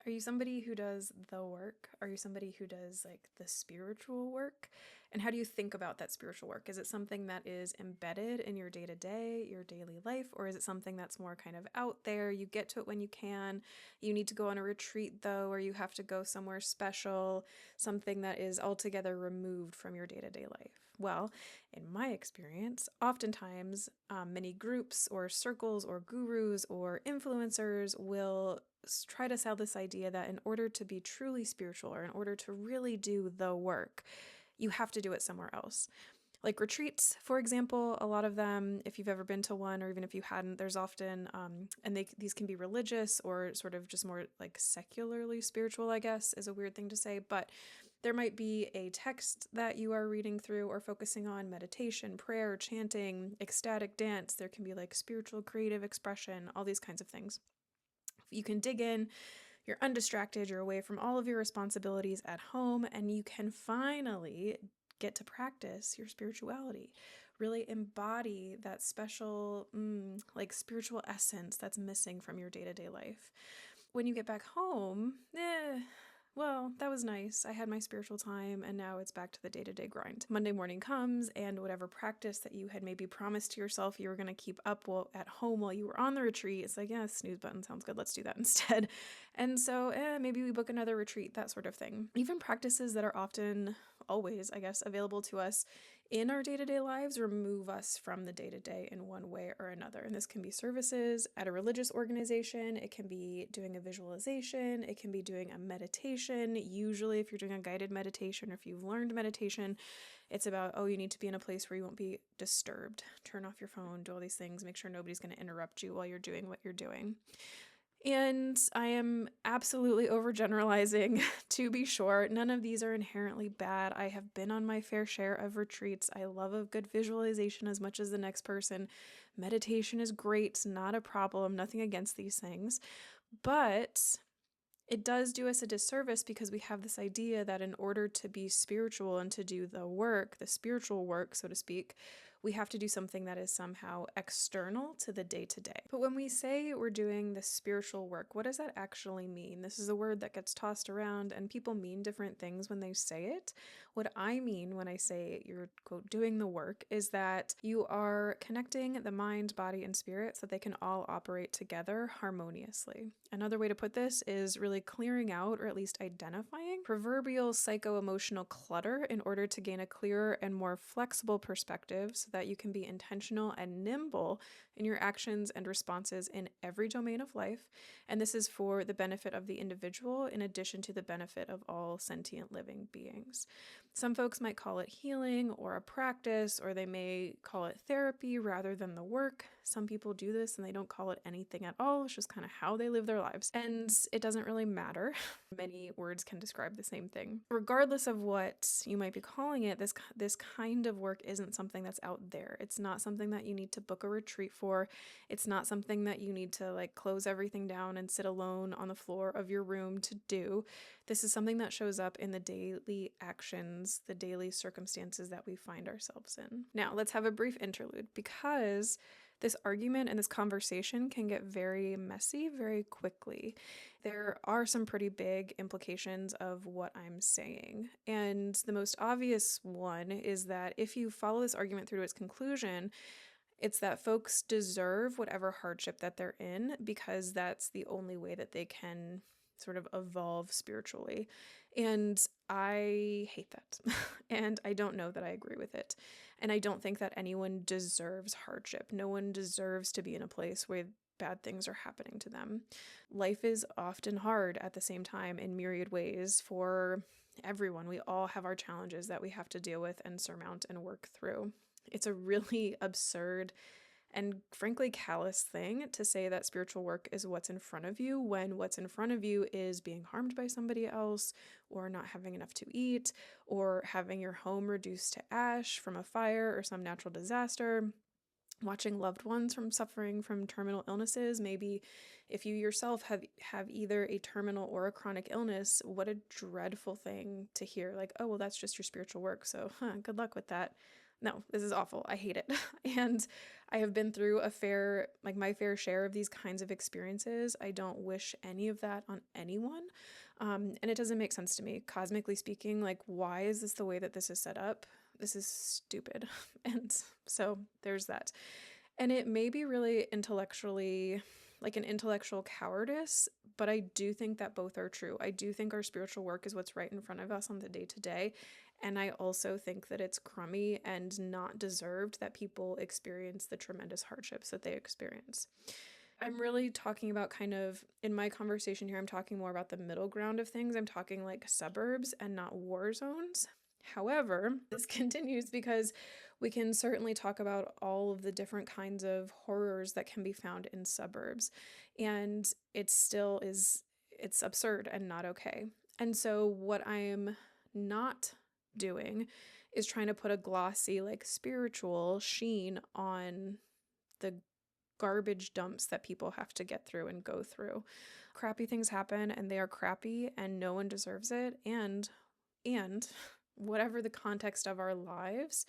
Are you somebody who does the work? Are you somebody who does like the spiritual work? And how do you think about that spiritual work? Is it something that is embedded in your day to day, your daily life, or is it something that's more kind of out there? You get to it when you can. You need to go on a retreat though, or you have to go somewhere special, something that is altogether removed from your day to day life. Well, in my experience, oftentimes many groups or circles or gurus or influencers will try to sell this idea that in order to be truly spiritual or in order to really do the work, you have to do it somewhere else. Like retreats, for example, a lot of them, if you've ever been to one or even if you hadn't, there's often, these can be religious or sort of just more like secularly spiritual, I guess, is a weird thing to say, but there might be a text that you are reading through or focusing on meditation, prayer, chanting, ecstatic dance. There can be like spiritual creative expression, all these kinds of things. You can dig in, you're undistracted, you're away from all of your responsibilities at home, and you can finally get to practice your spirituality. Really embody that special, like spiritual essence that's missing from your day to day life. When you get back home, well, that was nice. I had my spiritual time, and now it's back to the day to day grind. Monday morning comes, and whatever practice that you had maybe promised to yourself you were going to keep up at home while you were on the retreat, it's like, yeah, snooze button sounds good. Let's do that instead. And so, maybe we book another retreat, that sort of thing. Even practices that are often, always, I guess, available to us in our day to day lives remove us from the day to day in one way or another. And this can be services at a religious organization, it can be doing a visualization, it can be doing a meditation. Usually, if you're doing a guided meditation or if you've learned meditation, it's about, oh, you need to be in a place where you won't be disturbed. Turn off your phone, do all these things, make sure nobody's going to interrupt you while you're doing what you're doing. And I am absolutely overgeneralizing, to be sure. None of these are inherently bad. I have been on my fair share of retreats. I love a good visualization as much as the next person. Meditation is great, it's not a problem, nothing against these things. But it does do us a disservice because we have this idea that in order to be spiritual and to do the work, the spiritual work, so to speak, we have to do something that is somehow external to the day to day. But when we say we're doing the spiritual work, what does that actually mean? This is a word that gets tossed around and people mean different things when they say it. What I mean when I say you're, quote, doing the work is that you are connecting the mind, body, and spirit so that they can all operate together harmoniously. Another way to put this is really clearing out, or at least identifying, proverbial psycho-emotional clutter in order to gain a clearer and more flexible perspective so that you can be intentional and nimble in your actions and responses in every domain of life. And this is for the benefit of the individual in addition to the benefit of all sentient living beings. Some folks might call it healing or a practice, or they may call it therapy rather than the work. Some people do this and they don't call it anything at all. It's just kind of how they live their lives. And it doesn't really matter. Many words can describe the same thing. Regardless of what you might be calling it, this kind of work isn't something that's out there. It's not something that you need to book a retreat for. It's not something that you need to like close everything down and sit alone on the floor of your room to do. This is something that shows up in the daily actions, the daily circumstances that we find ourselves in. Now, let's have a brief interlude because this argument and this conversation can get very messy very quickly. There are some pretty big implications of what I'm saying. And the most obvious one is that if you follow this argument through to its conclusion, it's that folks deserve whatever hardship that they're in because that's the only way that they can sort of evolve spiritually. And I hate that. And I don't know that I agree with it. And I don't think that anyone deserves hardship. No one deserves to be in a place where bad things are happening to them. Life is often hard at the same time in myriad ways for everyone. We all have our challenges that we have to deal with and surmount and work through. It's a really absurd and frankly callous thing to say that spiritual work is what's in front of you when what's in front of you is being harmed by somebody else, or not having enough to eat, or having your home reduced to ash from a fire or some natural disaster, watching loved ones from suffering from terminal illnesses. Maybe if you yourself have either a terminal or a chronic illness, what a dreadful thing to hear. Like, oh, well, that's just your spiritual work, so good luck with that. No, this is awful. I hate it. And I have been through my fair share of these kinds of experiences. I don't wish any of that on anyone. And it doesn't make sense to me. Cosmically speaking, like, why is this the way that this is set up? This is stupid. And so there's that. And it may be really intellectually, like an intellectual cowardice, but I do think that both are true. I do think our spiritual work is what's right in front of us on the day to day. And I also think that it's crummy and not deserved that people experience the tremendous hardships that they experience. I'm really talking about kind of, in my conversation here, I'm talking more about the middle ground of things. I'm talking like suburbs and not war zones. However, this continues because we can certainly talk about all of the different kinds of horrors that can be found in suburbs. And it's absurd and not okay. And so what I'm not doing is trying to put a glossy, like, spiritual sheen on the garbage dumps that people have to get through and go through. Crappy things happen and they are crappy and no one deserves it. And whatever the context of our lives,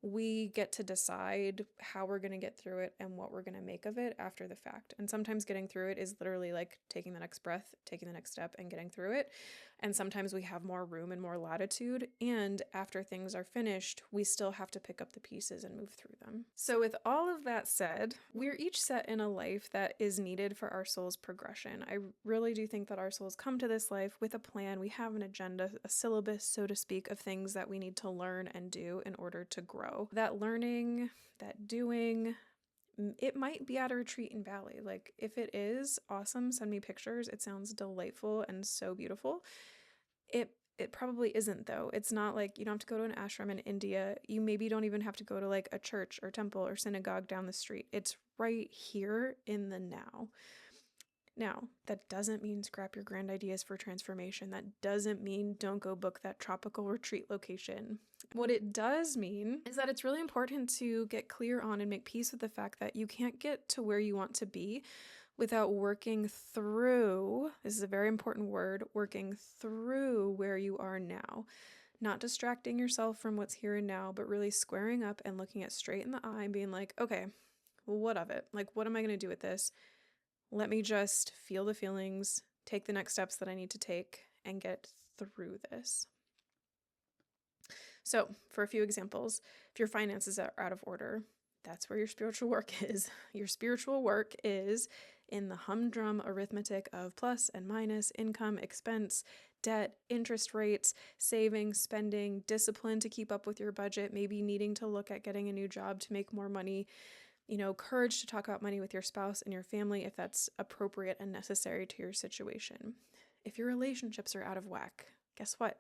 we get to decide how we're going to get through it and what we're going to make of it after the fact. And sometimes getting through it is literally like taking the next breath, taking the next step, and getting through it. And sometimes we have more room and more latitude. And after things are finished, we still have to pick up the pieces and move through them. So with all of that said, we're each set in a life that is needed for our soul's progression. I really do think that our souls come to this life with a plan. We have an agenda, a syllabus, so to speak, of things that we need to learn and do in order to grow. That learning, that doing, it might be at a retreat in Bali. Like, if it is, awesome, send me pictures. It sounds delightful and so beautiful. It probably isn't, though. It's not like you don't have to go to an ashram in India. You maybe don't even have to go to like a church or temple or synagogue down the street. It's right here in the now. Now, that doesn't mean scrap your grand ideas for transformation. That doesn't mean don't go book that tropical retreat location. What it does mean is that it's really important to get clear on and make peace with the fact that you can't get to where you want to be without working through, this is a very important word, working through where you are now. Not distracting yourself from what's here and now, but really squaring up and looking it straight in the eye and being like, okay, well, what of it? Like, what am I going to do with this? Let me just feel the feelings, take the next steps that I need to take, and get through this. So, for a few examples, if your finances are out of order, that's where your spiritual work is. Your spiritual work is in the humdrum arithmetic of plus and minus, income, expense, debt, interest rates, saving, spending, discipline to keep up with your budget, maybe needing to look at getting a new job to make more money, courage to talk about money with your spouse and your family if that's appropriate and necessary to your situation. If your relationships are out of whack, guess what?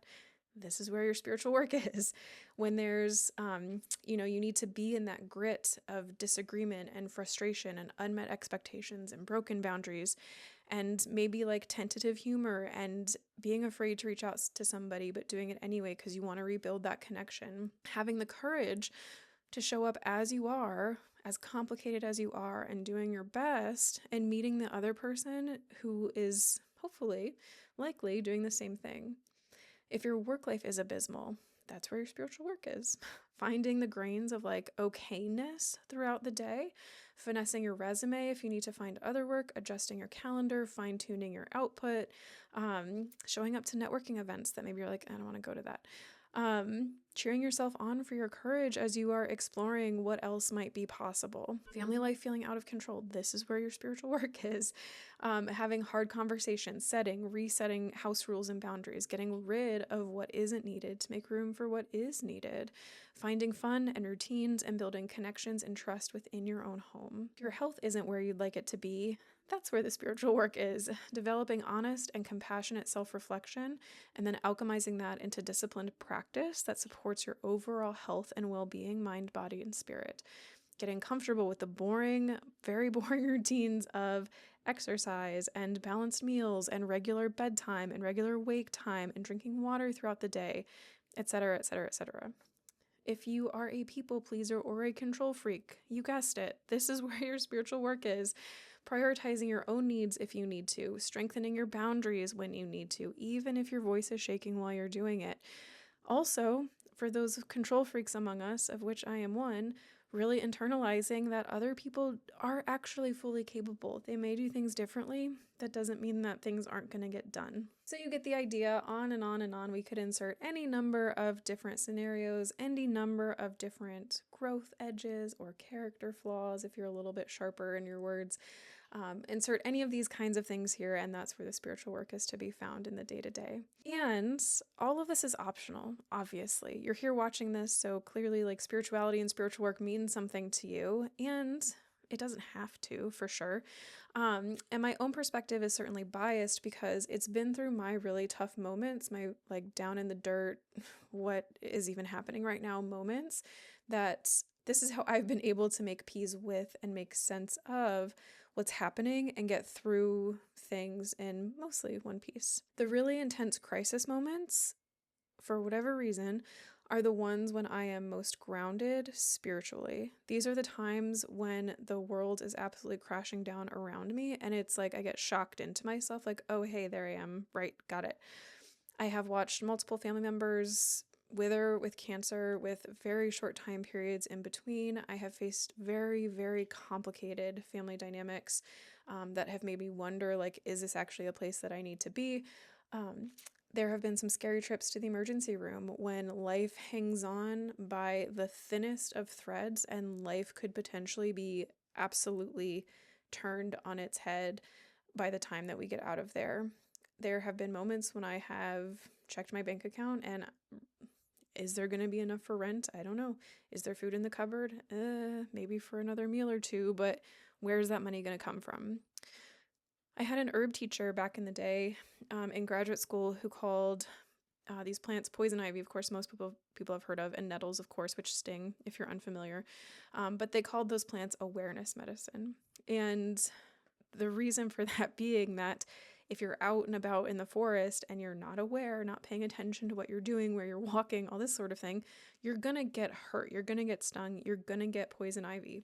This is where your spiritual work is. When there's, you need to be in that grit of disagreement and frustration and unmet expectations and broken boundaries and maybe like tentative humor and being afraid to reach out to somebody, but doing it anyway because you want to rebuild that connection. Having the courage to show up as you are, as complicated as you are, and doing your best and meeting the other person who is hopefully, likely doing the same thing. If your work life is abysmal, that's where your spiritual work is. Finding the grains of like okayness throughout the day, finessing your resume if you need to find other work, adjusting your calendar, fine-tuning your output, showing up to networking events that maybe you're like, I don't want to go to that. Cheering yourself on for your courage as you are exploring what else might be possible. Family life feeling out of control. This is where your spiritual work is. Having hard conversations, resetting house rules and boundaries, getting rid of what isn't needed to make room for what is needed. Finding fun and routines and building connections and trust within your own home. If your health isn't where you'd like it to be, that's where the spiritual work is. Developing honest and compassionate self-reflection and then alchemizing that into disciplined practice that supports your overall health and well-being, mind, body, and spirit. Getting comfortable with the boring, very boring routines of exercise and balanced meals and regular bedtime and regular wake time and drinking water throughout the day, etc., etc., etc. If you are a people pleaser or a control freak, you guessed it. This is where your spiritual work is. Prioritizing your own needs if you need to, strengthening your boundaries when you need to, even if your voice is shaking while you're doing it. Also, for those control freaks among us, of which I am one, really internalizing that other people are actually fully capable. They may do things differently. That doesn't mean that things aren't going to get done. So you get the idea. On and on and on. We could insert any number of different scenarios, any number of different growth edges or character flaws if you're a little bit sharper in your words. Insert any of these kinds of things here, and that's where the spiritual work is to be found in the day-to-day. And all of this is optional, obviously. You're here watching this, so clearly like spirituality and spiritual work means something to you, and it doesn't have to, for sure. And my own perspective is certainly biased because it's been through my really tough moments, my like down in the dirt, what is even happening right now moments, that this is how I've been able to make peace with and make sense of what's happening and get through things in mostly one piece. The really intense crisis moments, for whatever reason, are the ones when I am most grounded spiritually. These are the times when the world is absolutely crashing down around me and it's like I get shocked into myself, like, oh, hey, there I am. Right, got it. I have watched multiple family members wither with cancer with very short time periods in between. I have faced very, very complicated family dynamics that have made me wonder, like, is this actually a place that I need to be? There have been some scary trips to the emergency room when life hangs on by the thinnest of threads and life could potentially be absolutely turned on its head by the time that we get out of there. There have been moments when I have checked my bank account and is there going to be enough for rent? I don't know. Is there food in the cupboard? Maybe for another meal or two, but where's that money going to come from? I had an herb teacher back in the day in graduate school who called these plants poison ivy, of course, most people have heard of, and nettles, of course, which sting if you're unfamiliar. But they called those plants awareness medicine. And the reason for that being that if you're out and about in the forest and you're not aware, not paying attention to what you're doing, where you're walking, all this sort of thing, you're going to get hurt. You're going to get stung. You're going to get poison ivy.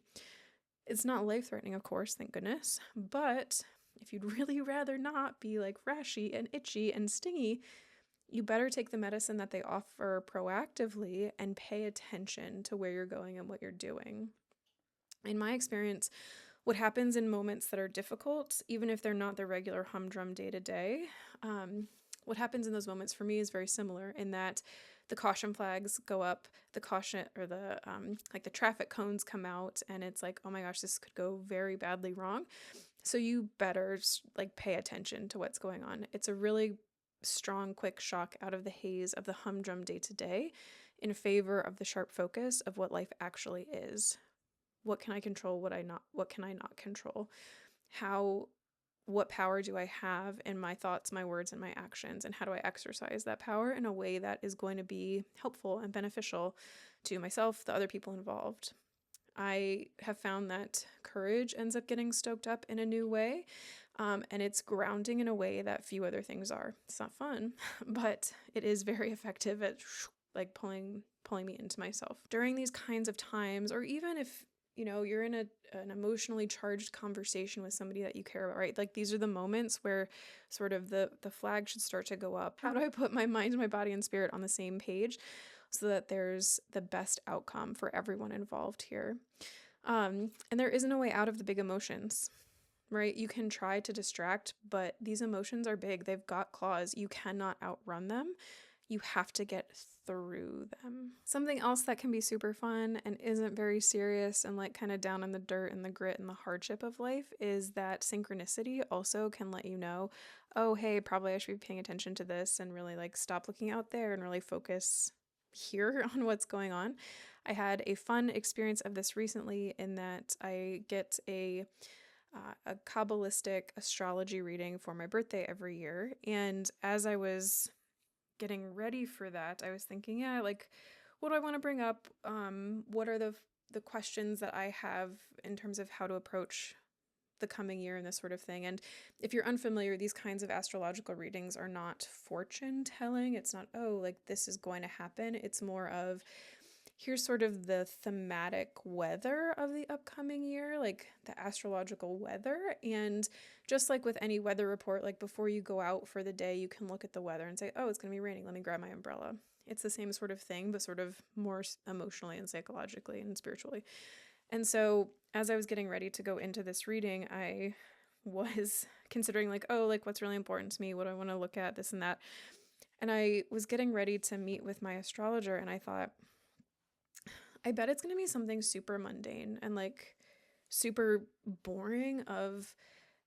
It's not life-threatening, of course, thank goodness. But if you'd really rather not be like rashy and itchy and stingy, you better take the medicine that they offer proactively and pay attention to where you're going and what you're doing. In my experience, what happens in moments that are difficult, even if they're not the regular humdrum day-to-day, what happens in those moments for me is very similar in that the caution flags go up, the caution or the like the traffic cones come out, and it's like, oh my gosh, this could go very badly wrong. So you better like pay attention to what's going on. It's a really strong, quick shock out of the haze of the humdrum day-to-day in favor of the sharp focus of what life actually is. What can I control? What can I not control? What power do I have in my thoughts, my words, and my actions? And how do I exercise that power in a way that is going to be helpful and beneficial to myself, the other people involved? I have found that courage ends up getting stoked up in a new way. And it's grounding in a way that few other things are. It's not fun, but it is very effective at like pulling me into myself. During these kinds of times, or even if you're in an emotionally charged conversation with somebody that you care about, right? Like these are the moments where sort of the flag should start to go up. How do I put my mind, my body, and spirit on the same page so that there's the best outcome for everyone involved here? And there isn't a way out of the big emotions, right? You can try to distract, but these emotions are big. They've got claws. You cannot outrun them. You have to get through them. Something else that can be super fun and isn't very serious and like kind of down in the dirt and the grit and the hardship of life is that synchronicity also can let you know, oh, hey, probably I should be paying attention to this and really like stop looking out there and really focus here on what's going on. I had a fun experience of this recently in that I get a Kabbalistic astrology reading for my birthday every year. And as I was getting ready for that, I was thinking, yeah, like, what do I want to bring up? What are the questions that I have in terms of how to approach the coming year and this sort of thing? And if you're unfamiliar, these kinds of astrological readings are not fortune telling. It's not, oh, like this is going to happen. It's more of, here's sort of the thematic weather of the upcoming year, like the astrological weather. And just like with any weather report, like before you go out for the day, you can look at the weather and say, oh, it's going to be raining. Let me grab my umbrella. It's the same sort of thing, but sort of more emotionally and psychologically and spiritually. And so as I was getting ready to go into this reading, I was considering, like, oh, like what's really important to me? What do I want to look at? This and that. And I was getting ready to meet with my astrologer, and I thought, I bet it's going to be something super mundane and like super boring of,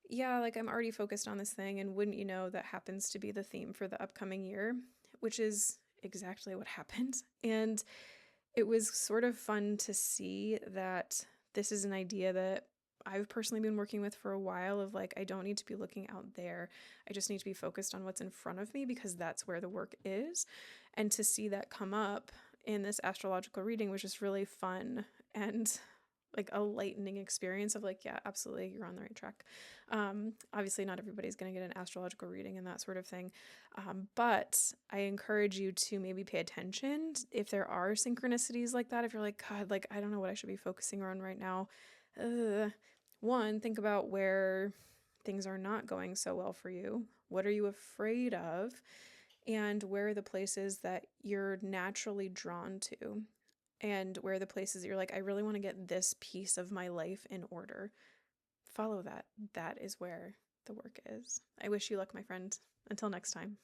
yeah, like I'm already focused on this thing, and wouldn't you know, that happens to be the theme for the upcoming year, which is exactly what happened. And it was sort of fun to see that this is an idea that I've personally been working with for a while, of like, I don't need to be looking out there. I just need to be focused on what's in front of me, because that's where the work is. And to see that come up in this astrological reading was just really fun and like a lightening experience of like, yeah, absolutely, you're on the right track. Obviously, not everybody's going to get an astrological reading and that sort of thing. But I encourage you to maybe pay attention if there are synchronicities like that. If you're like, God, like, I don't know what I should be focusing on right now. One, think about where things are not going so well for you. What are you afraid of? And where are the places that you're naturally drawn to? And where are the places that you're like, I really want to get this piece of my life in order? Follow that. That is where the work is. I wish you luck, my friend. Until next time.